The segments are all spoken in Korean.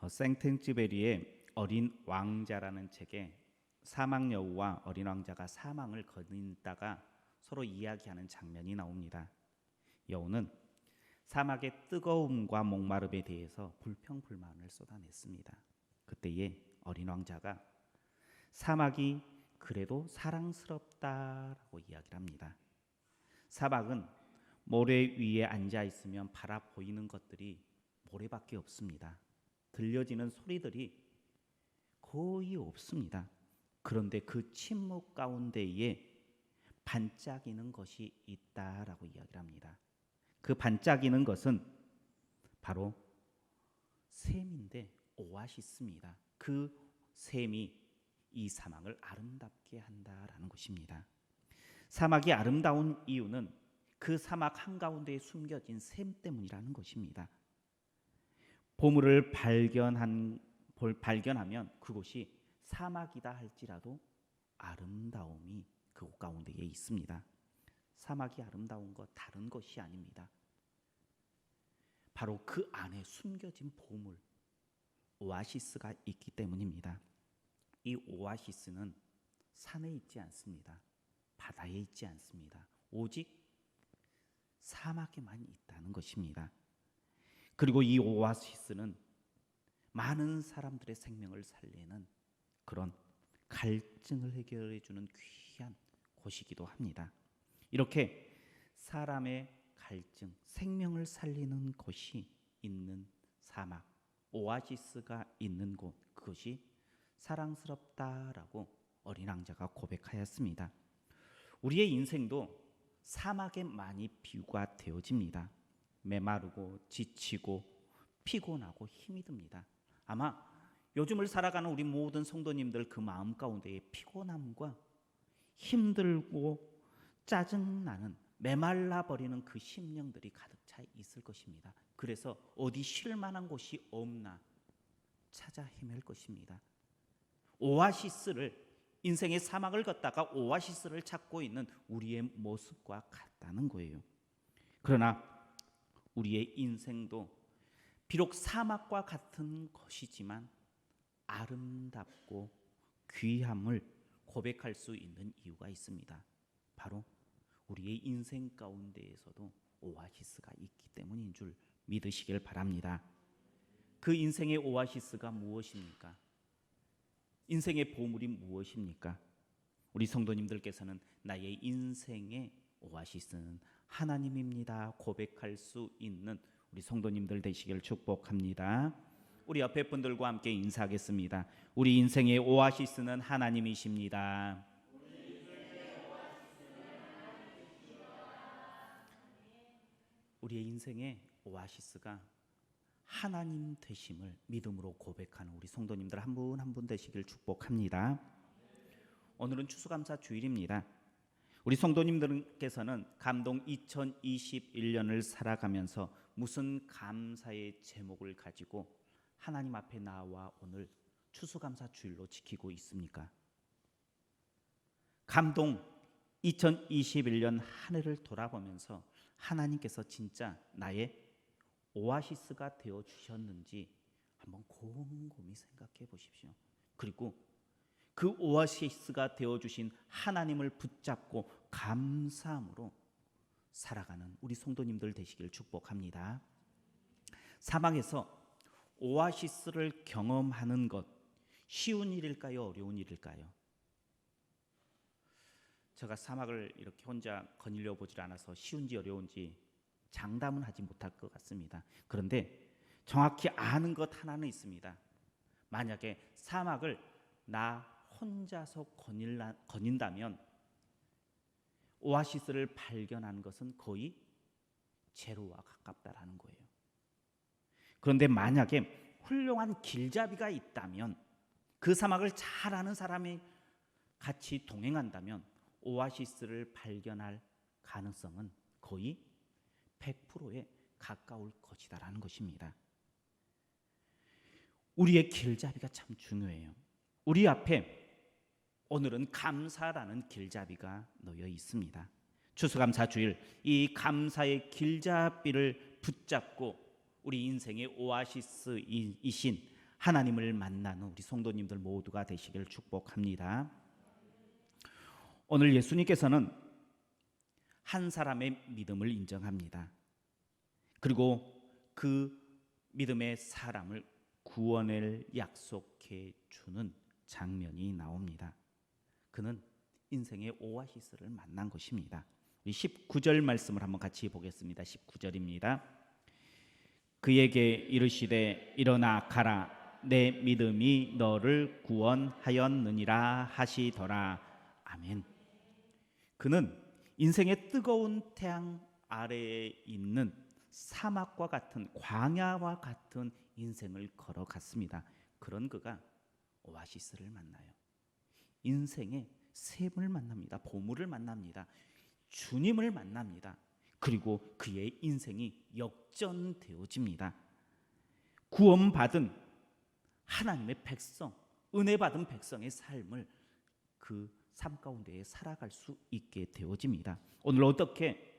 생텍쥐베리의 어린 왕자라는 책에 사막 여우와 어린 왕자가 사망을 거닌다가 서로 이야기하는 장면이 나옵니다. 여우는 사막의 뜨거움과 목마름에 대해서 불평불만을 쏟아냈습니다. 그때에 어린 왕자가 사막이 그래도 사랑스럽다라고 이야기를 합니다. 사막은 모래 위에 앉아 있으면 바라 보이는 것들이 모래밖에 없습니다. 들려지는 소리들이 거의 없습니다. 그런데 그 침묵 가운데에 반짝이는 것이 있다라고 이야기를 합니다. 그 반짝이는 것은 바로 샘인데 오아시스입니다. 그 샘이 이 사막을 아름답게 한다라는 것입니다. 사막이 아름다운 이유는 그 사막 한가운데에 숨겨진 샘 때문이라는 것입니다. 보물을 발견하면 그곳이 사막이다 할지라도 아름다움이 그곳 가운데에 있습니다. 사막이 아름다운 것 다른 것이 아닙니다. 바로 그 안에 숨겨진 보물, 오아시스가 있기 때문입니다. 이 오아시스는 산에 있지 않습니다. 바다에 있지 않습니다. 오직 사막에만 있다는 것입니다. 그리고 이 오아시스는 많은 사람들의 생명을 살리는 그런 갈증을 해결해 주는 귀한 곳이기도 합니다. 이렇게 사람의 갈증, 생명을 살리는 곳이 있는 사막, 오아시스가 있는 곳, 그것이 사랑스럽다라고 어린 왕자가 고백하였습니다. 우리의 인생도 사막에 많이 비유가 되어집니다. 메마르고 지치고 피곤하고 힘이 듭니다. 아마 요즘을 살아가는 우리 모든 성도님들 그 마음 가운데에 피곤함과 힘들고 짜증나는 메말라 버리는 그 심령들이 가득 차 있을 것입니다. 그래서 어디 쉴 만한 곳이 없나 찾아 헤맬 것입니다. 오아시스를, 인생의 사막을 걷다가 오아시스를 찾고 있는 우리의 모습과 같다는 거예요. 그러나 우리의 인생도 비록 사막과 같은 것이지만 아름답고 귀함을 고백할 수 있는 이유가 있습니다. 바로 우리의 인생 가운데에서도 오아시스가 있기 때문인 줄 믿으시길 바랍니다. 그 인생의 오아시스가 무엇입니까? 인생의 보물이 무엇입니까? 우리 성도님들께서는 나의 인생의 오아시스는 하나님입니다 고백할 수 있는 우리 성도님들 되시길 축복합니다. 우리 옆에 분들과 함께 인사하겠습니다. 우리 인생의 오아시스는 하나님이십니다. 우리의 인생의 오아시스가 하나님 되심을 믿음으로 고백하는 우리 성도님들 한 분 한 분 되시길 축복합니다. 오늘은 추수감사 주일입니다. 우리 성도님들께서는 감동 2021년을 살아가면서 무슨 감사의 제목을 가지고 하나님 앞에 나와 오늘 추수감사 주일로 지키고 있습니까? 감동 2021년 한 해를 돌아보면서 하나님께서 진짜 나의 오아시스가 되어 주셨는지 한번 곰곰이 생각해 보십시오. 그리고 그 오아시스가 되어 주신 하나님을 붙잡고 감사함으로 살아가는 우리 성도님들 되시길 축복합니다. 사막에서 오아시스를 경험하는 것 쉬운 일일까요? 어려운 일일까요? 제가 사막을 이렇게 혼자 거닐려 보질 않아서 쉬운지 어려운지 장담은 하지 못할 것 같습니다. 그런데 정확히 아는 것 하나는 있습니다. 만약에 사막을 나 혼자서 거닌다면 오아시스를 발견하는 것은 거의 제로와 가깝다라는 거예요. 그런데 만약에 훌륭한 길잡이가 있다면, 그 사막을 잘 아는 사람이 같이 동행한다면 오아시스를 발견할 가능성은 거의 100%에 가까울 것이다라는 것입니다. 우리의 길잡이가 참 중요해요. 우리 앞에 오늘은 감사라는 길잡이가 놓여 있습니다. 추수감사 주일, 이 감사의 길잡이를 붙잡고 우리 인생의 오아시스이신 하나님을 만나는 우리 성도님들 모두가 되시길 축복합니다. 오늘 예수님께서는 한 사람의 믿음을 인정합니다. 그리고 그 믿음의 사람을 구원을 약속해 주는 장면이 나옵니다. 그는 인생의 오아시스를 만난 것입니다. 우리 19절 말씀을 한번 같이 보겠습니다. 19절입니다. 그에게 이르시되 일어나 가라, 내 믿음이 너를 구원하였느니라 하시더라. 아멘. 그는 인생의 뜨거운 태양 아래에 있는 사막과 같은 광야와 같은 인생을 걸어갔습니다. 그런 그가 오아시스를 만나요. 인생의 샘을 만납니다. 보물을 만납니다. 주님을 만납니다. 그리고 그의 인생이 역전되어집니다. 구원받은 하나님의 백성, 은혜 받은 백성의 삶을 그 삶 가운데에 살아갈 수 있게 되어집니다. 오늘 어떻게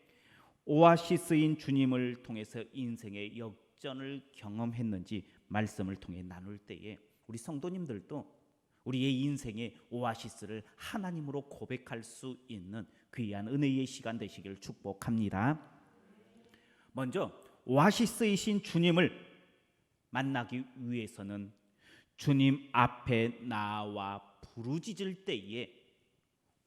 오아시스인 주님을 통해서 인생의 역전을 경험했는지 말씀을 통해 나눌 때에 우리 성도님들도 우리의 인생의 오아시스를 하나님으로 고백할 수 있는 귀한 은혜의 시간 되시길 축복합니다. 먼저 오아시스이신 주님을 만나기 위해서는 주님 앞에 나와 부르짖을 때에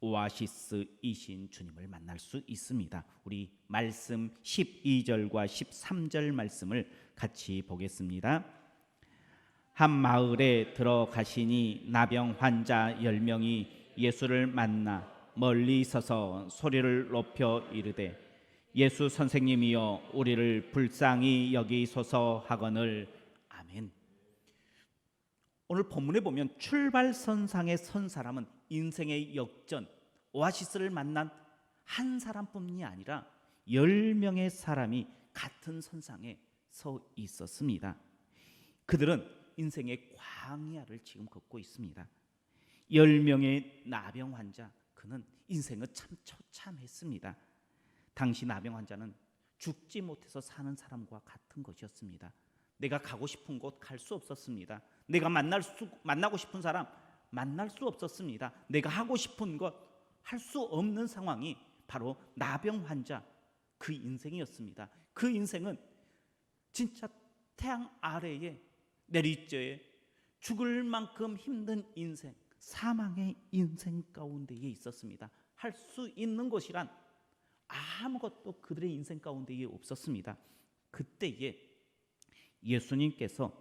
오아시스이신 주님을 만날 수 있습니다. 우리 말씀 12절과 13절 말씀을 같이 보겠습니다. 한 마을에 들어가시니 나병 환자 10명이 예수를 만나 멀리 서서 소리를 높여 이르되 예수 선생님이여 우리를 불쌍히 여기소서 하거늘. 아멘. 오늘 본문에 보면 출발선상에 선 사람은 인생의 역전, 오아시스를 만난 한 사람뿐이 아니라 10명의 사람이 같은 선상에 서 있었습니다. 그들은 인생의 광야를 지금 걷고 있습니다. 10명의 나병 환자, 그는 인생은 참 처참했습니다. 당시 나병 환자는 죽지 못해서 사는 사람과 같은 것이었습니다. 내가 가고 싶은 곳 갈 수 없었습니다. 내가 만나고 싶은 사람 만날 수 없었습니다. 내가 하고 싶은 것 할 수 없는 상황이 바로 나병 환자 그 인생이었습니다. 그 인생은 진짜 태양 아래에 내리쬐 죽을 만큼 힘든 인생, 사망의 인생 가운데에 있었습니다. 할 수 있는 것이란 아무것도 그들의 인생 가운데에 없었습니다. 그때에 예수님께서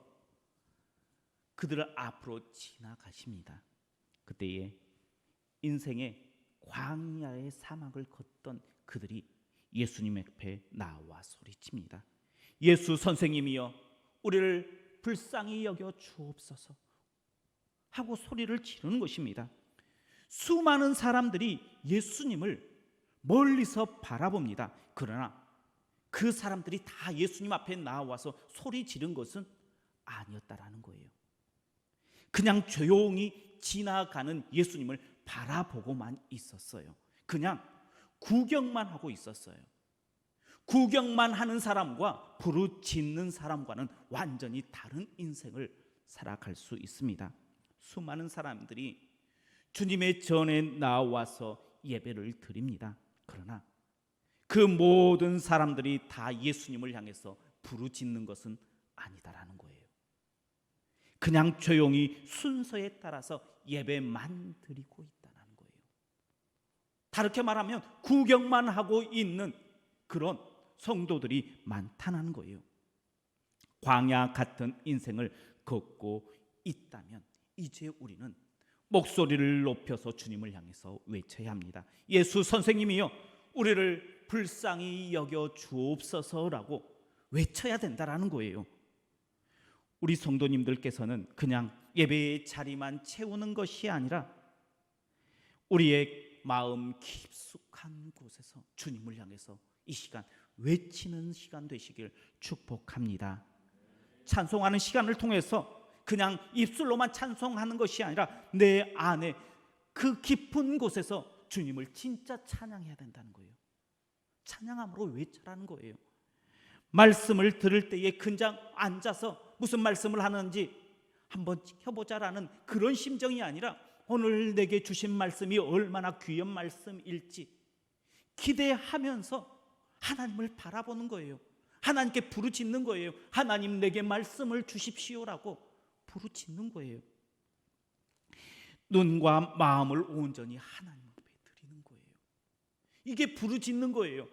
그들을 앞으로 지나가십니다. 그때에 인생의 광야의 사막을 걷던 그들이 예수님 앞에 나와 소리칩니다. 예수 선생님이여 우리를 불쌍히 여겨 주옵소서 하고 소리를 지르는 것입니다. 수많은 사람들이 예수님을 멀리서 바라봅니다. 그러나 그 사람들이 다 예수님 앞에 나와서 소리 지른 것은 아니었다라는 거예요. 그냥 조용히 지나가는 예수님을 바라보고만 있었어요. 그냥 구경만 하고 있었어요. 구경만 하는 사람과 부르짖는 사람과는 완전히 다른 인생을 살아갈 수 있습니다. 수많은 사람들이 주님의 전에 나와서 예배를 드립니다. 그러나 그 모든 사람들이 다 예수님을 향해서 부르짖는 것은 아니다라는 거예요. 그냥 조용히 순서에 따라서 예배만 드리고 있다는 거예요. 다르게 말하면 구경만 하고 있는 그런 성도들이 많다는 거예요. 광야 같은 인생을 걷고 있다면 이제 우리는 목소리를 높여서 주님을 향해서 외쳐야 합니다. 예수 선생님이여 우리를 불쌍히 여겨 주옵소서라고 외쳐야 된다라는 거예요. 우리 성도님들께서는 그냥 예배의 자리만 채우는 것이 아니라 우리의 마음 깊숙한 곳에서 주님을 향해서 이 시간 외치는 시간 되시길 축복합니다. 찬송하는 시간을 통해서 그냥 입술로만 찬송하는 것이 아니라 내 안에 그 깊은 곳에서 주님을 진짜 찬양해야 된다는 거예요. 찬양함으로 외쳐라는 거예요. 말씀을 들을 때에 그냥 앉아서 무슨 말씀을 하는지 한번 지켜보자라는 그런 심정이 아니라 오늘 내게 주신 말씀이 얼마나 귀한 말씀일지 기대하면서 하나님을 바라보는 거예요. 하나님께 부르짖는 거예요. 하나님 내게 말씀을 주십시오라고 부르짖는 거예요. 눈과 마음을 온전히 하나님 앞에 드리는 거예요. 이게 부르짖는 거예요.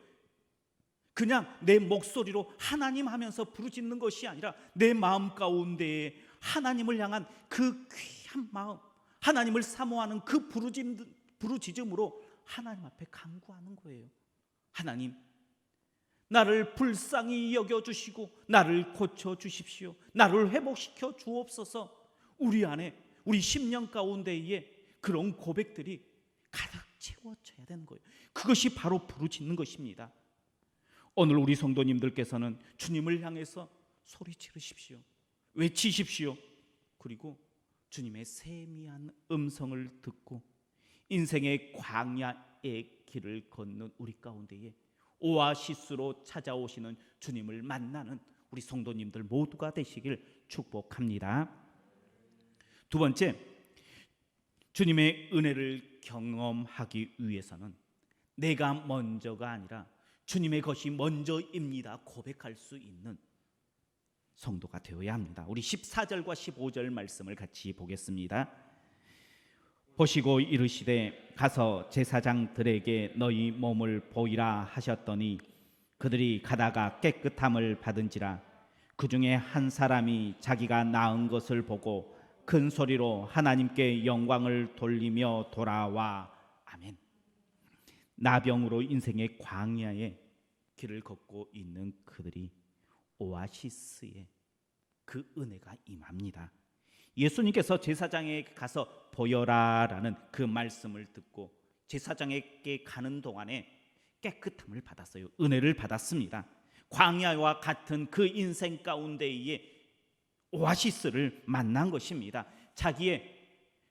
그냥 내 목소리로 하나님 하면서 부르짖는 것이 아니라 내 마음 가운데에 하나님을 향한 그 귀한 마음, 하나님을 사모하는 그 부르짖음으로 하나님 앞에 간구하는 거예요. 하나님, 나를 불쌍히 여겨주시고 나를 고쳐주십시오. 나를 회복시켜 주옵소서. 우리 안에, 우리 심령 가운데에 그런 고백들이 가득 채워져야 되는 거예요. 그것이 바로 부르짖는 것입니다. 오늘 우리 성도님들께서는 주님을 향해서 소리 지르십시오. 외치십시오. 그리고 주님의 세미한 음성을 듣고 인생의 광야의 길을 걷는 우리 가운데에 오아시스로 찾아오시는 주님을 만나는 우리 성도님들 모두가 되시길 축복합니다. 두 번째, 주님의 은혜를 경험하기 위해서는 내가 먼저가 아니라 주님의 것이 먼저입니다 고백할 수 있는 성도가 되어야 합니다. 우리 14절과 15절 말씀을 같이 보겠습니다. 보시고 이르시되 가서 제사장들에게 너희 몸을 보이라 하셨더니 그들이 가다가 깨끗함을 받은지라. 그 중에 한 사람이 자기가 나은 것을 보고 큰 소리로 하나님께 영광을 돌리며 돌아와. 아멘. 나병으로 인생의 광야에 길을 걷고 있는 그들이 오아시스에 그 은혜가 임합니다. 예수님께서 제사장에게 가서 보여라라는 그 말씀을 듣고 제사장에게 가는 동안에 깨끗함을 받았어요. 은혜를 받았습니다. 광야와 같은 그 인생 가운데에 오아시스를 만난 것입니다. 자기의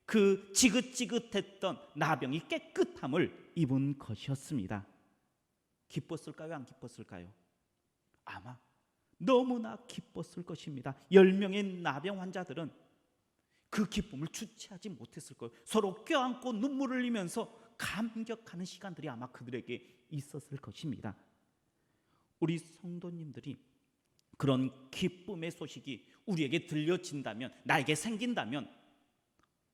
그 지긋지긋했던 나병이 깨끗함을 입은 것이었습니다. 기뻤을까요? 안 기뻤을까요? 아마 너무나 기뻤을 것입니다. 10명의 나병 환자들은 그 기쁨을 주체하지 못했을 거예요. 서로 껴안고 눈물을 흘리면서 감격하는 시간들이 아마 그들에게 있었을 것입니다. 우리 성도님들이 그런 기쁨의 소식이 우리에게 들려진다면, 나에게 생긴다면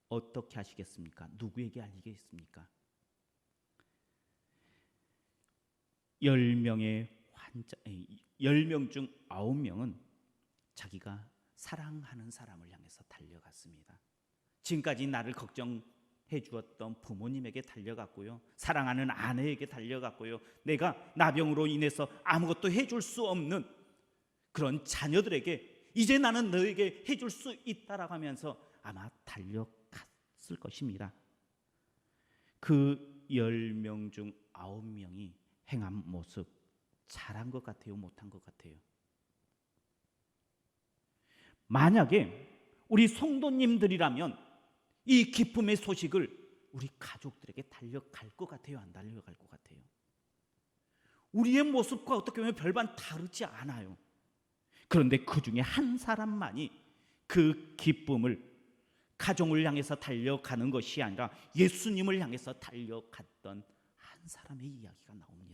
어떻게 하시겠습니까? 누구에게 알리겠습니까? 10명의 환자, 10명 중 9명은 자기가 사랑하는 사람을 향해서 달려갔습니다. 지금까지 나를 걱정해 주었던 부모님에게 달려갔고요, 사랑하는 아내에게 달려갔고요, 내가 나병으로 인해서 아무것도 해줄 수 없는 그런 자녀들에게 이제 나는 너에게 해줄 수 있다라고 하면서 아마 달려갔을 것입니다. 그 10명 중 9명이 행한 모습 잘한 것 같아요? 못한 것 같아요? 만약에 우리 성도님들이라면 이 기쁨의 소식을 우리 가족들에게 달려갈 것 같아요? 안 달려갈 것 같아요? 우리의 모습과 어떻게 보면 별반 다르지 않아요. 그런데 그 중에 한 사람만이 그 기쁨을 가정을 향해서 달려가는 것이 아니라 예수님을 향해서 달려갔던 한 사람의 이야기가 나옵니다.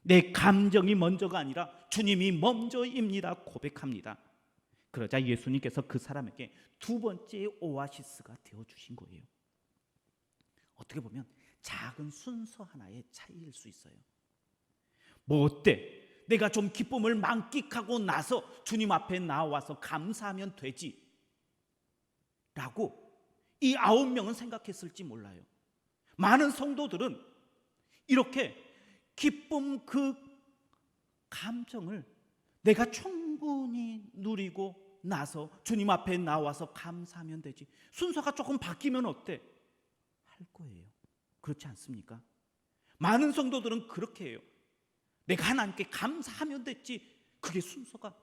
내 감정이 먼저가 아니라 주님이 먼저입니다 고백합니다. 그러자 예수님께서 그 사람에게 두 번째 오아시스가 되어주신 거예요. 어떻게 보면 작은 순서 하나의 차이일 수 있어요. 뭐 어때? 내가 좀 기쁨을 만끽하고 나서 주님 앞에 나와서 감사하면 되지 라고 이 9명은 생각했을지 몰라요. 많은 성도들은 이렇게 기쁨 그 감정을 내가 충분히 누리고 나서 주님 앞에 나와서 감사하면 되지, 순서가 조금 바뀌면 어때? 할 거예요. 그렇지 않습니까? 많은 성도들은 그렇게 해요. 내가 하나님께 감사하면 됐지, 그게 순서가,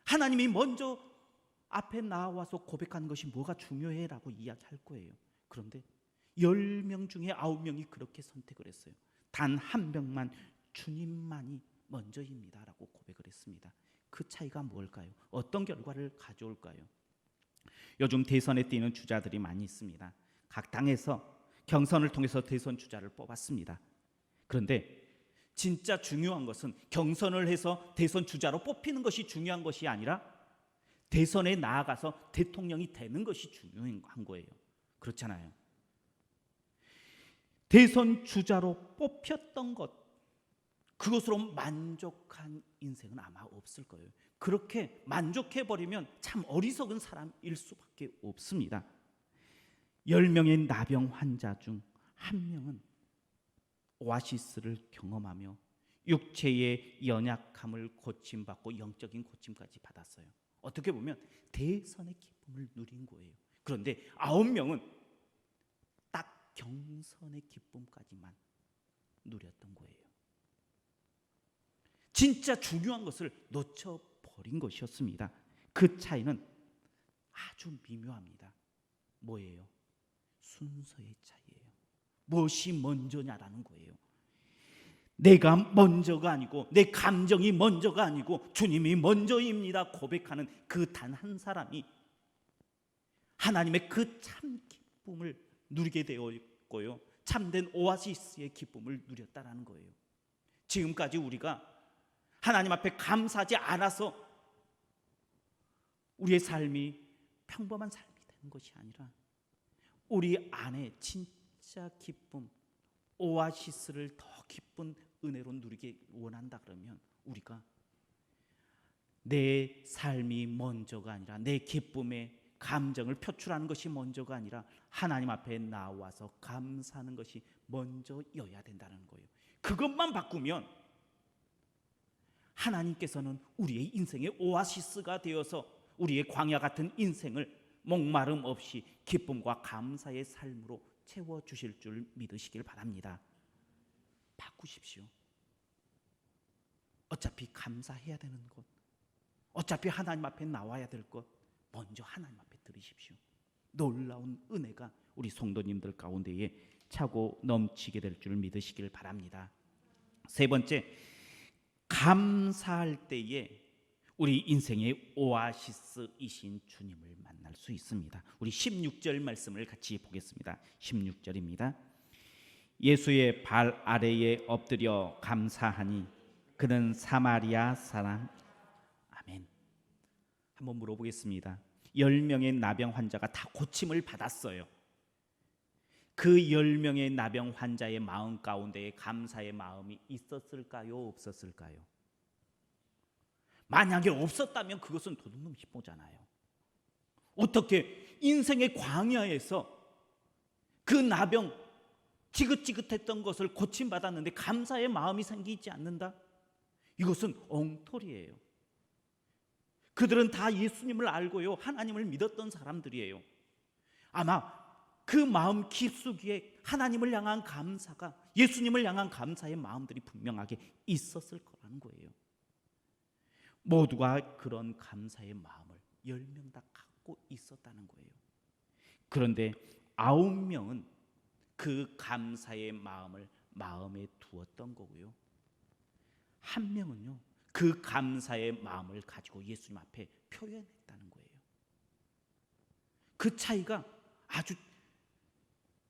하나님이 먼저 앞에 나와서 고백하는 것이 뭐가 중요해 라고 이야기할 거예요. 그런데 10명 중에 9명이 그렇게 선택을 했어요. 단 한 명만 주님만이 먼저입니다 라고 고백을 했습니다. 그 차이가 뭘까요? 어떤 결과를 가져올까요? 요즘 대선에 뛰는 주자들이 많이 있습니다. 각 당에서 경선을 통해서 대선 주자를 뽑았습니다. 그런데 진짜 중요한 것은 경선을 해서 대선 주자로 뽑히는 것이 중요한 것이 아니라 대선에 나아가서 대통령이 되는 것이 중요한 거예요. 그렇잖아요. 대선 주자로 뽑혔던 것, 그것으로 만족한 인생은 아마 없을 거예요. 그렇게 만족해버리면 참 어리석은 사람일 수밖에 없습니다. 10명의 나병 환자 중 한 명은 오아시스를 경험하며 육체의 연약함을 고침받고 영적인 고침까지 받았어요. 어떻게 보면 대선의 기쁨을 누린 거예요. 그런데 9명은 딱 경선의 기쁨까지만 누렸던 거예요. 진짜 중요한 것을 놓쳐버린 것이었습니다. 그 차이는 아주 미묘합니다. 뭐예요? 순서의 차이예요. 무엇이 먼저냐라는 거예요. 내가 먼저가 아니고 내 감정이 먼저가 아니고 주님이 먼저입니다 고백하는 그 단 한 사람이 하나님의 그 참 기쁨을 누리게 되었고요, 참된 오아시스의 기쁨을 누렸다라는 거예요. 지금까지 우리가 하나님 앞에 감사하지 않아서 우리의 삶이 평범한 삶이 되는 것이 아니라 우리 안에 진짜 기쁨, 오아시스를 더 기쁜 은혜로 누리게 원한다 그러면 우리가 내 삶이 먼저가 아니라 내 기쁨의 감정을 표출하는 것이 먼저가 아니라 하나님 앞에 나와서 감사하는 것이 먼저여야 된다는 거예요. 그것만 바꾸면 하나님께서는 우리의 인생의 오아시스가 되어서 우리의 광야 같은 인생을 목마름 없이 기쁨과 감사의 삶으로 채워주실 줄 믿으시길 바랍니다. 바꾸십시오. 어차피 감사해야 되는 것, 어차피 하나님 앞에 나와야 될 것, 먼저 하나님 앞에 드리십시오. 놀라운 은혜가 우리 성도님들 가운데에 차고 넘치게 될 줄 믿으시길 바랍니다. 세 번째, 감사할 때에 우리 인생의 오아시스이신 주님을 만날 수 있습니다. 우리 16절 말씀을 같이 보겠습니다. 16절입니다. 예수의 발 아래에 엎드려 감사하니 그는 사마리아 사람. 아멘. 한번 물어보겠습니다. 10명의 나병 환자가 다 고침을 받았어요. 그 10명의 나병 환자의 마음 가운데에 감사의 마음이 있었을까요? 없었을까요? 만약에 없었다면 그것은 도둑놈 씹보잖아요. 어떻게 인생의 광야에서 그 나병 지긋지긋했던 것을 고침받았는데 감사의 마음이 생기지 않는다? 이것은 엉터리예요. 그들은 다 예수님을 알고요, 하나님을 믿었던 사람들이에요. 아마 그 마음 깊숙이에 하나님을 향한 감사가, 예수님을 향한 감사의 마음들이 분명하게 있었을 거라는 거예요. 모두가 그런 감사의 마음을 10명 다 갖고 있었다는 거예요. 그런데 9명은 그 감사의 마음을 마음에 두었던 거고요, 한 명은요 그 감사의 마음을 가지고 예수님 앞에 표현했다는 거예요. 그 차이가 아주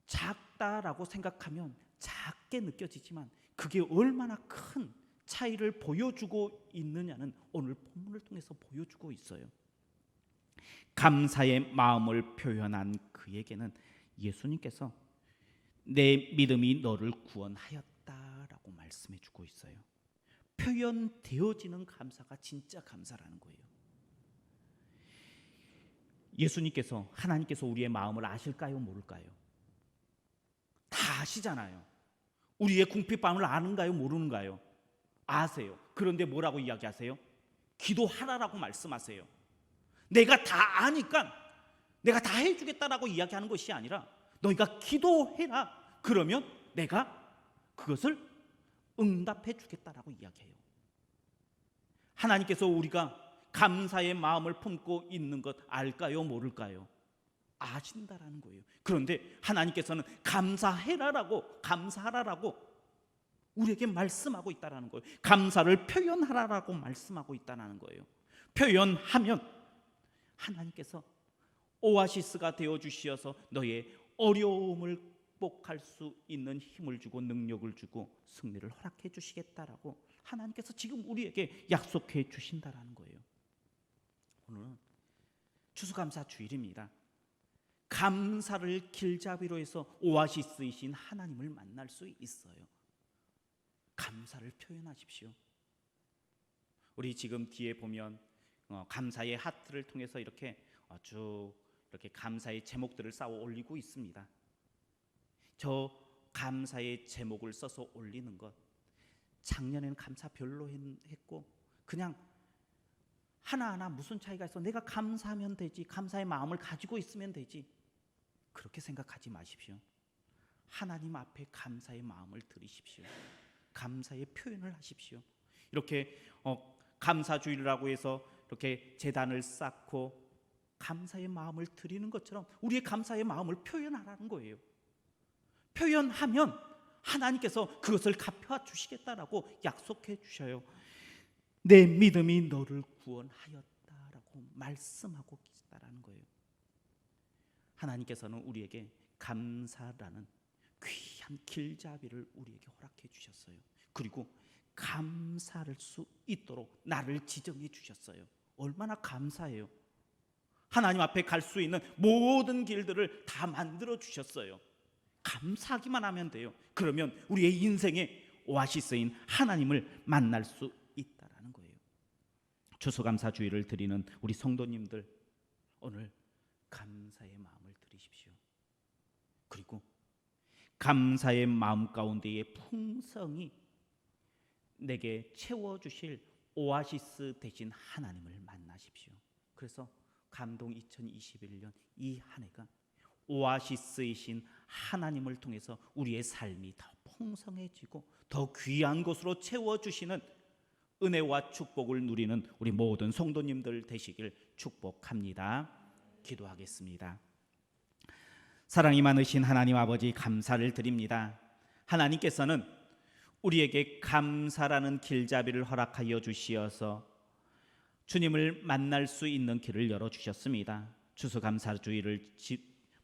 작다라고 생각하면 작게 느껴지지만 그게 얼마나 큰 차이를 보여주고 있느냐는 오늘 본문을 통해서 보여주고 있어요. 감사의 마음을 표현한 그에게는 예수님께서 내 믿음이 너를 구원하였다라고 말씀해 주고 있어요. 표현되어지는 감사가 진짜 감사라는 거예요. 예수님께서, 하나님께서 우리의 마음을 아실까요? 모를까요? 다 아시잖아요. 우리의 궁핍함을 아는가요? 모르는가요? 아세요. 그런데 뭐라고 이야기하세요? 기도하라라고 말씀하세요. 내가 다 아니까 내가 다 해주겠다라고 이야기하는 것이 아니라 너희가 기도해라. 그러면 내가 그것을 응답해 주겠다라고 이야기해요. 하나님께서 우리가 감사의 마음을 품고 있는 것 알까요? 모를까요? 아신다라는 거예요. 그런데 하나님께서는 감사해라라고, 감사하라라고 우리에게 말씀하고 있다라는 거예요. 감사를 표현하라라고 말씀하고 있다라는 거예요. 표현하면 하나님께서 오아시스가 되어 주시어서 너의 어려움을 극복할 수 있는 힘을 주고 능력을 주고 승리를 허락해 주시겠다라고 하나님께서 지금 우리에게 약속해 주신다라는 거예요. 오늘은 추수감사 주일입니다. 감사를 길잡이로 해서 오아시스이신 하나님을 만날 수 있어요. 감사를 표현하십시오. 우리 지금 뒤에 보면 감사의 하트를 통해서 이렇게 쭉 이렇게 감사의 제목들을 쌓아 올리고 있습니다. 저 감사의 제목을 써서 올리는 것, 작년에는 감사 별로 했고 그냥 하나하나 무슨 차이가 있어, 내가 감사하면 되지, 감사의 마음을 가지고 있으면 되지, 그렇게 생각하지 마십시오. 하나님 앞에 감사의 마음을 드리십시오. 감사의 표현을 하십시오. 이렇게 감사주일이라고 해서 이렇게 제단을 쌓고 감사의 마음을 드리는 것처럼 우리의 감사의 마음을 표현하라는 거예요. 표현하면 하나님께서 그것을 갚아 주시겠다라고 약속해 주셔요. 내 믿음이 너를 구원하였다라고 말씀하고 계시다라는 거예요. 하나님께서는 우리에게 감사라는 귀한 길잡이를 우리에게 허락해 주셨어요. 그리고 감사할 수 있도록 나를 지정해 주셨어요. 얼마나 감사해요. 하나님 앞에 갈 수 있는 모든 길들을 다 만들어 주셨어요. 감사하기만 하면 돼요. 그러면 우리의 인생의 오아시스인 하나님을 만날 수 있다라는 거예요. 추수감사주일을 드리는 우리 성도님들, 오늘 감사의 마음을 드리십시오. 그리고 감사의 마음 가운데의 풍성이 내게 채워주실 오아시스 되신 하나님을 만나십시오. 그래서 감동 2021년 이 한 해가 오아시스이신 하나님을 통해서 우리의 삶이 더 풍성해지고 더 귀한 것으로 채워주시는 은혜와 축복을 누리는 우리 모든 성도님들 되시길 축복합니다. 기도하겠습니다. 사랑이 많으신 하나님 아버지, 감사를 드립니다. 하나님께서는 우리에게 감사라는 길잡이를 허락하여 주시어서 주님을 만날 수 있는 길을 열어주셨습니다. 추수감사주일을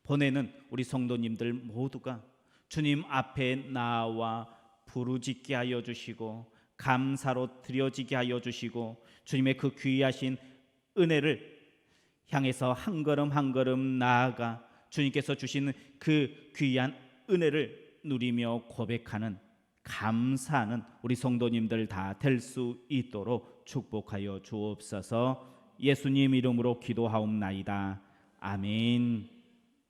보내는 우리 성도님들 모두가 주님 앞에 나와 부르짖게 하여 주시고 감사로 드려지게 하여 주시고 주님의 그 귀하신 은혜를 향해서 한 걸음 한 걸음 나아가 주님께서 주시는 그 귀한 은혜를 누리며 고백하는, 감사하는 우리 성도님들 다 될 수 있도록 축복하여 주옵소서. 예수님 이름으로 기도하옵나이다. 아멘.